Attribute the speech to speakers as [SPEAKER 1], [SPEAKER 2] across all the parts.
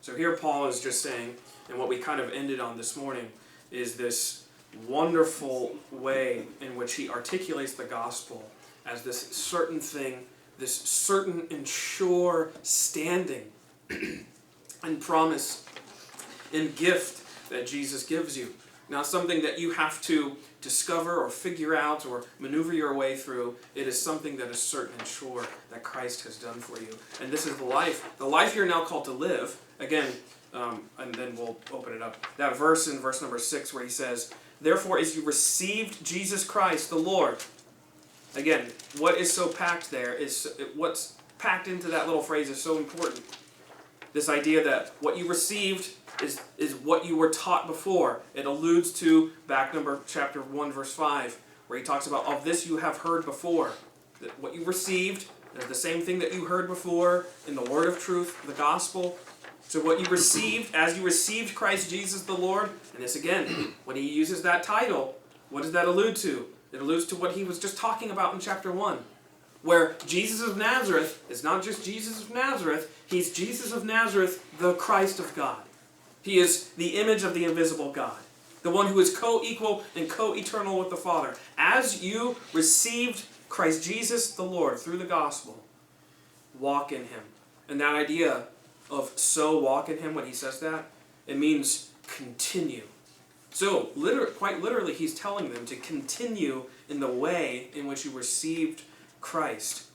[SPEAKER 1] So here Paul is just saying, and what we kind of ended on this morning, is this wonderful way in which he articulates the gospel as this certain thing, this certain and sure standing and promise and gift that Jesus gives you. Not something that you have to discover or figure out or maneuver your way through. It is something that is certain and sure that Christ has done for you. And this is the life you're now called to live. Again, and then we'll open it up. That verse in verse number 6 where he says, therefore as you received Jesus Christ the Lord. Again, what is so packed there is, what's packed into that little phrase is so important. This idea that what you received is what you were taught before. It alludes to chapter 1 verse 5 where he talks about, of this you have heard before. That what you received is the same thing that you heard before in the word of truth, the gospel. So what you received, as you received Christ Jesus the Lord, and this again, when he uses that title, what does that allude to? It alludes to what he was just talking about in chapter 1. Where Jesus of Nazareth is not just Jesus of Nazareth, he's Jesus of Nazareth, the Christ of God. He is the image of the invisible God, the one who is co-equal and co-eternal with the Father. As you received Christ Jesus the Lord through the gospel, walk in him. And that idea of so walk in him, when he says that, it means continue. So, quite literally, he's telling them to continue in the way in which you received Christ.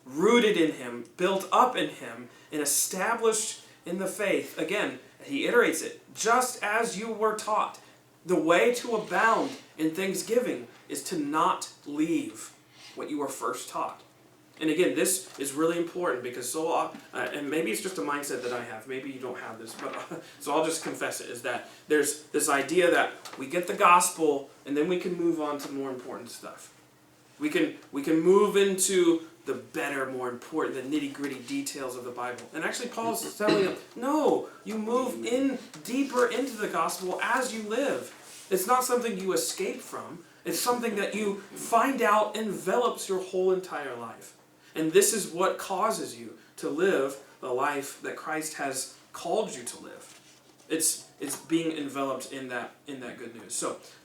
[SPEAKER 1] Rooted in him, built up in him, and established in the faith. Again, he iterates it. Just as you were taught. The way to abound in thanksgiving is to not leave what you were first taught. And again, this is really important because and maybe it's just a mindset that I have. Maybe you don't have this, but so I'll just confess it, is that there's this idea that we get the gospel and then we can move on to more important stuff. We can move into the better, more important, the nitty-gritty details of the Bible. And actually Paul's telling them, no, you move in deeper into the gospel as you live. It's not something you escape from. It's something that you find out envelops your whole entire life. And this is what causes you to live the life that Christ has called you to live. It's being enveloped in that good news. So